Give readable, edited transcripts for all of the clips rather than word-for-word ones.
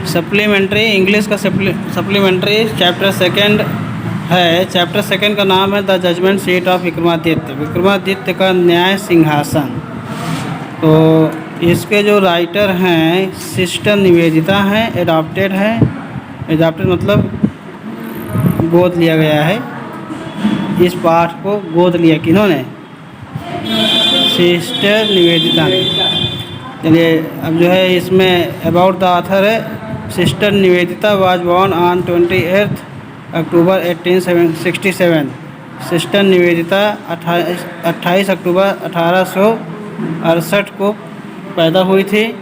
Supplementary English का supplementary chapter second है। Chapter second का नाम है the judgement seat of Vikramaditya, Vikramaditya का न्याय सिंहासन। तो इसके जो राइटर हैं सिस्टर निवेदिता हैं, एडॉप्टेड है। एडॉप्टेड मतलब गोद लिया गया है, इस पाठ को गोद लिया किन्होंने? सिस्टर निवेदिता ने। चलिए अब जो है इसमें अबाउट द ऑथर है, sister Nivedita was born on 28 October 1867। Sister Nivedita 28 अक्टूबर 1868 को पैदा हुई थी।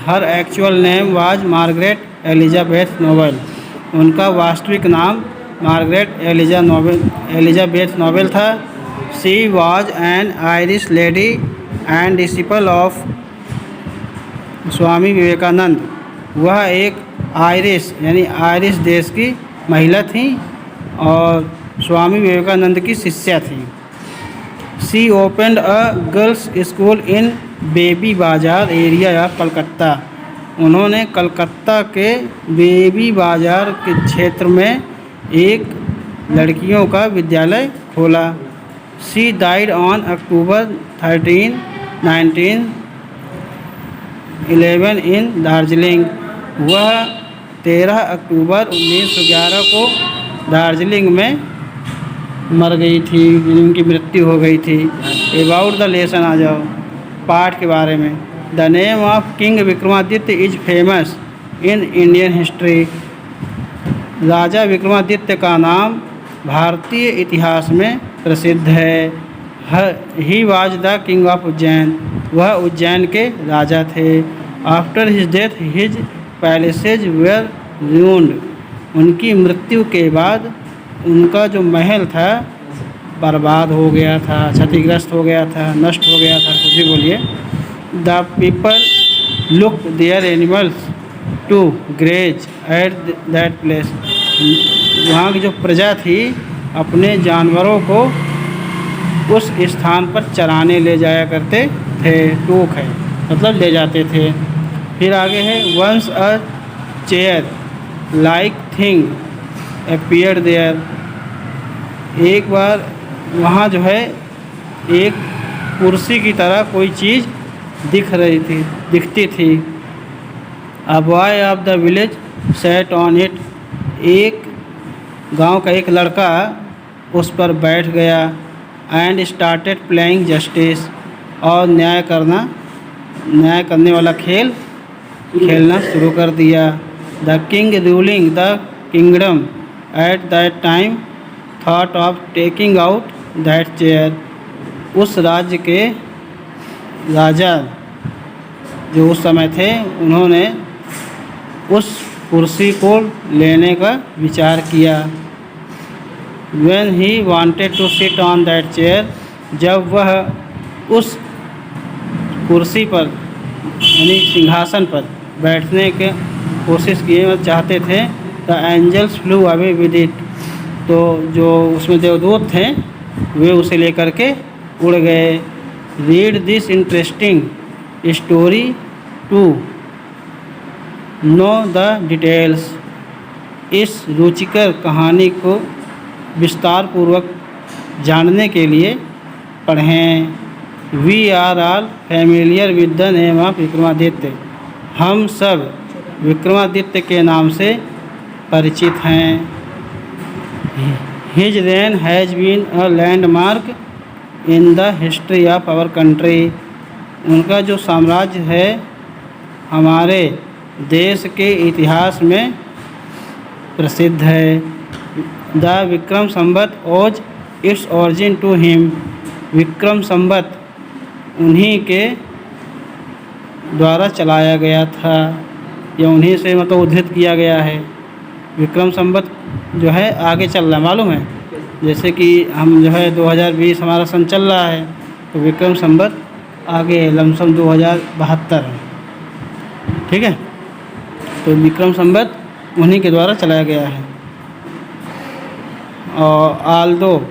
Her actual name was Margaret Elizabeth Noble. उनका वास्तविक नाम मार्गरेट एलिजाबेथ नोबेल था। She was an Irish lady and disciple of Swami Vivekananda. वह एक आयरिश यानी आयरिश देश की महिला थी और स्वामी विवेकानंद की शिष्या थी। She opened a girls school in baby बाज़ार एरिया ऑफ कलकत्ता। उन्होंने कलकत्ता के बेबी बाज़ार के क्षेत्र में एक लड़कियों का विद्यालय खोला। शी डाइड ऑन अक्टूबर 13, 1911 इन दार्जिलिंग। वह 13 अक्टूबर 1911 को दार्जिलिंग में मर गई थी, उनकी मृत्यु हो गई थी। अबाउट द लेसन आ जाओ, पाठ के बारे में। The name of king Vikramaditya is famous in Indian history. राजा विक्रमादित्य का नाम भारतीय इतिहास में प्रसिद्ध है। He was the king of Ujjain. वह उज्जैन के राजा थे। After his death his palaces were ruined. उनकी मृत्यु के बाद उनका जो महल था बर्बाद हो गया था, क्षतिग्रस्त हो गया था, नष्ट हो गया था, कुछ भी बोलिए। The people look their animals to graze at that place. वहाँ की जो प्रजा थी अपने जानवरों को उस स्थान पर चराने ले जाया करते थे। टूक है मतलब ले जाते थे। फिर आगे है once a chair like thing appeared there. एक बार वहाँ जो है एक कुर्सी की तरह कोई चीज़ दिखती थी। A boy of the village sat on it. एक गांव का एक लड़का उस पर बैठ गया। And started playing justice. और न्याय करने वाला खेलना शुरू कर दिया। The king ruling the kingdom at that time thought of taking out that chair. उस राज्य के राजा जो उस समय थे उन्होंने उस कुर्सी को लेने का विचार किया। When he wanted to sit on that chair, जब वह उस कुर्सी पर यानी सिंहासन पर बैठने की कोशिश किए चाहते थे, the angels flew away with it. तो जो उसमें देवदूत थे वे उसे लेकर के उड़ गए। Read this interesting story to know the details. इस रुचिकर कहानी को विस्तार पूर्वक जानने के लिए पढ़ें। We are all familiar with the name of Vikramaditya. हम सब विक्रमादित्य के नाम से परिचित हैं। His reign has been a landmark in the history of our country. उनका जो साम्राज्य है हमारे देश के इतिहास में प्रसिद्ध है। The Vikram Samvat owes its origin to him. Vikram Samvat उन्हीं के द्वारा चलाया गया था या उन्हीं से मतलब उद्धृत किया गया है। विक्रम संवत जो है आगे चल रहा है, मालूम है। जैसे कि हम जो है 2020 हमारा सन चल रहा है तो विक्रम संवत आगे लमसम 2072 है, ठीक है। तो विक्रम संवत उन्हीं के द्वारा चलाया गया है। और Aldous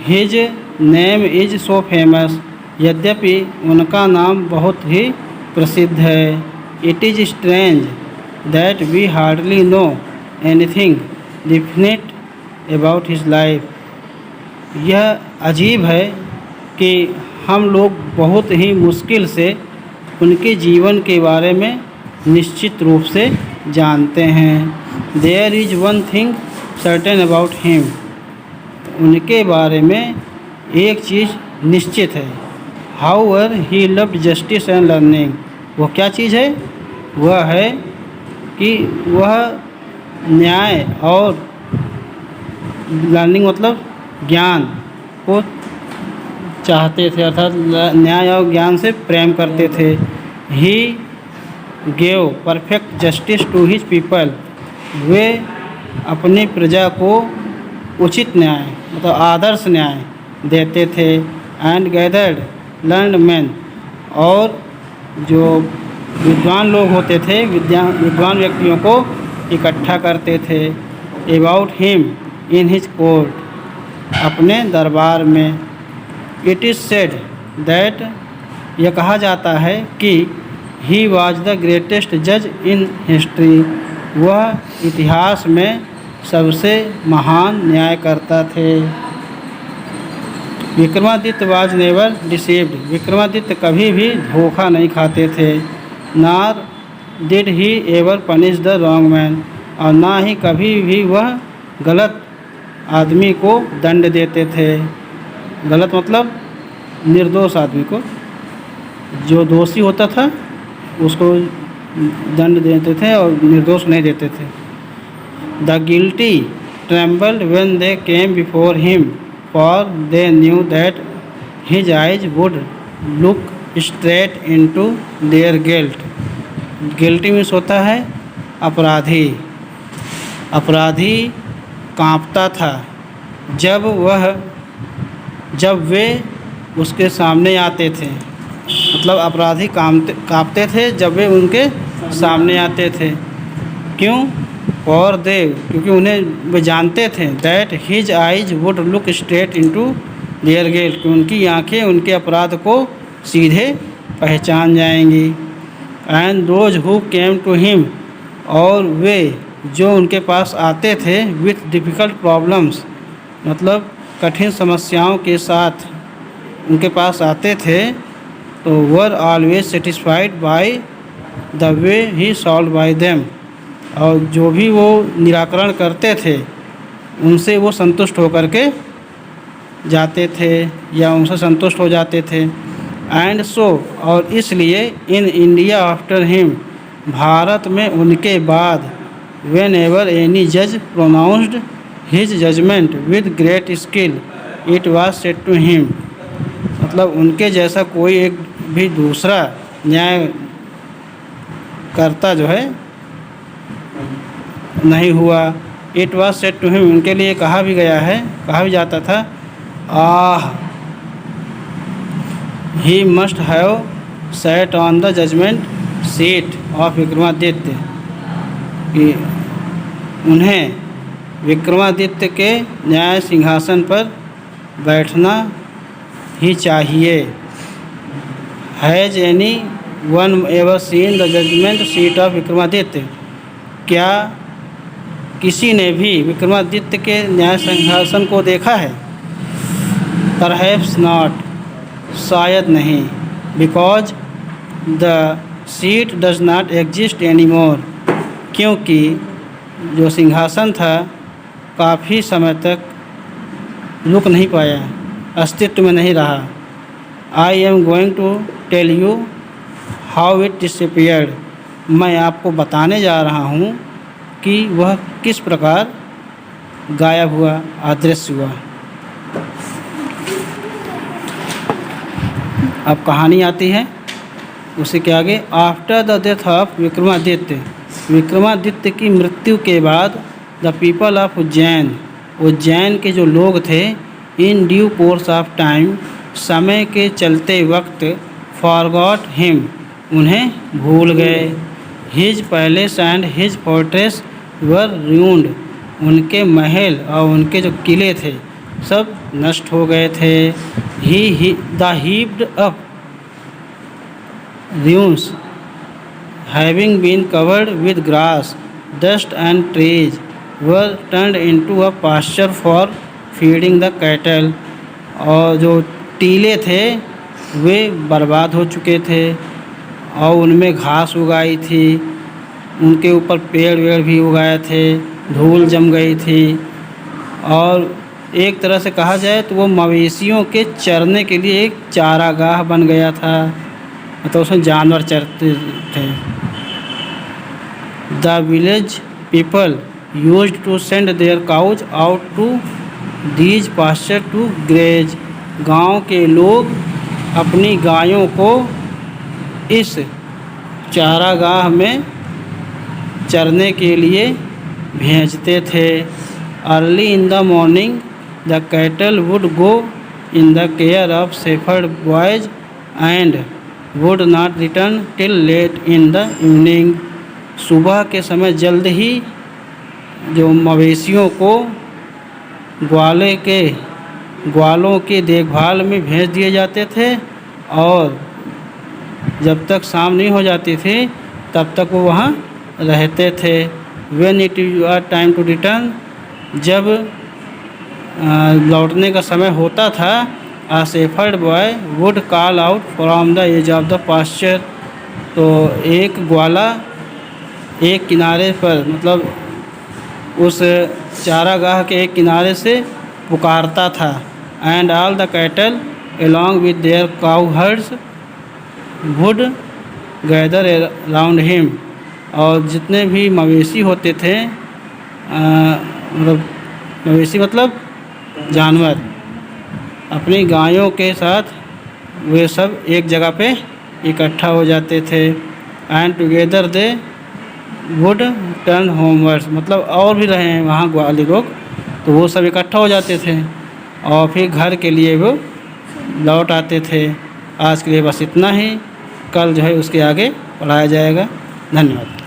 his name is so famous. यद्यपि उनका नाम बहुत ही प्रसिद्ध है। It is strange that we hardly know anything definite about his life. यह अजीब है कि हम लोग बहुत ही मुश्किल से उनके जीवन के बारे में निश्चित रूप से जानते हैं. There is one thing certain about him. उनके बारे में एक चीज़ निश्चित है. However, he loved justice and learning. वो क्या चीज़ है? वह है कि वह न्याय और लर्निंग मतलब ज्ञान को चाहते थे, अर्थात न्याय और ज्ञान से प्रेम करते थे. He gave perfect justice to his people. वे अपनी प्रजा को उचित न्याय मतलब आदर्श न्याय देते थे. And gathered learned man. और जो विद्वान लोग होते थे, विद्वान व्यक्तियों को इकट्ठा करते थे. About him in his court. अपने दरबार में. It is said that. यह कहा जाता है कि ही वॉज द ग्रेटेस्ट जज इन हिस्ट्री. वह इतिहास में सबसे महान न्यायकर्ता थे. Vikramaditya was never deceived. Vikramaditya कभी भी धोखा नहीं खाते थे. नार did he ever punish the wrong man. और ना ही कभी भी वह गलत आदमी को दंड देते थे. गलत मतलब निर्दोष आदमी को, जो दोषी होता था उसको दंड देते थे और निर्दोष नहीं देते थे. The guilty trembled when they came before him for they knew that his eyes would look straight into their guilt. Guilty means होता है अपराधी. अपराधी कांपता था जब वे उसके सामने आते थे. मतलब अपराधी कांपते थे जब वे उनके सामने आते थे. क्यों? और देव क्योंकि उन्हें वे जानते थे that his eyes would look straight into their guilt. कि उनकी आंखें उनके अपराध को सीधे पहचान जाएंगी. And those who came to him. और वे जो उनके पास आते थे विथ डिफ़िकल्ट प्रॉब्लम्स मतलब कठिन समस्याओं के साथ उनके पास आते थे, तो were always satisfied by the way he solve by them. और जो भी वो निराकरण करते थे उनसे वो संतुष्ट होकर के जाते थे या उनसे संतुष्ट हो जाते थे. एंड सो और इसलिए in India after him. Bharat में उनके बाद whenever any judge pronounced his judgment with great skill it was said to him. मतलब उनके जैसा कोई एक भी दूसरा न्याय करता जो है नहीं हुआ. It was said to him. उनके लिए कहा भी गया है, कहा भी जाता था, आह he must have sat on the judgment seat of Vikramaditya. कि उन्हें विक्रमादित्य के न्याय सिंहासन पर बैठना ही चाहिए. Has anyone ever seen the judgement seat of Vikramaditya. क्या किसी ने भी विक्रमादित्य के न्याय सिंहासन को देखा है? Perhaps not. शायद नहीं. Because the seat does not exist any more. क्योंकि जो सिंहासन था काफ़ी समय तक रुक नहीं पाया, अस्तित्व में नहीं रहा. I am going to tell you how it disappeared. मैं आपको बताने जा रहा हूँ कि वह किस प्रकार गायब हुआ, अदृश्य हुआ. अब कहानी आती है उसी के आगे. After the death of Vikramaditya. Vikramaditya की मृत्यु के बाद the people of Ujjain. Ujjain के जो लोग थे in due course of time समय के चलते वक्त फॉरगॉट हिम. उन्हें भूल गए. His palace and his fortress were ruined. उनके महल और उनके जो किले थे सब नष्ट हो गए थे. He the heaped up ruins having been covered with grass, dust and trees, were turned into a pasture for feeding the cattle. और जो टीले थे वे बर्बाद हो चुके थे और उनमें घास उगाई थी, उनके ऊपर पेड़ वेड़ भी उगाए थे, धूल जम गई थी और एक तरह से कहा जाए तो वो मवेशियों के चरने के लिए एक चारागाह बन गया था, मतलब उसमें जानवर चरते थे। The village people used to send their cows out to these pasture to graze. गांव के लोग अपनी गायों को इस चारागाह में चरने के लिए भेजते थे। Early in the morning the cattle would go in the care of shepherd boys and would not return till late in the evening. सुबह के समय जल्द ही जो मवेशियों को ग्वालों की देखभाल में भेज दिए जाते थे और जब तक शाम नहीं हो जाती थी तब तक वो वहाँ रहते थे। When it is time to return, जब लौटने का समय होता था, a shepherd boy would call out from the edge of the pasture. तो एक ग्वाला एक किनारे पर, मतलब उस चारागाह के एक किनारे से पुकारता था। And all the cattle along with their cow herds would gather around him। और जितने भी मवेशी होते थे, मतलब मवेशी मतलब जानवर, अपनी गायों के साथ वे सब एक जगह पे इकट्ठा हो जाते थे। And together they would turn homewards, मतलब और भी रहे हैं वहाँ ग्वाली लोग, तो वो सब इकट्ठा हो जाते थे और फिर घर के लिए वो लौट आते थे। आज के लिए बस इतना ही, कल जो है उसके आगे पढ़ाया जाएगा। धन्यवाद।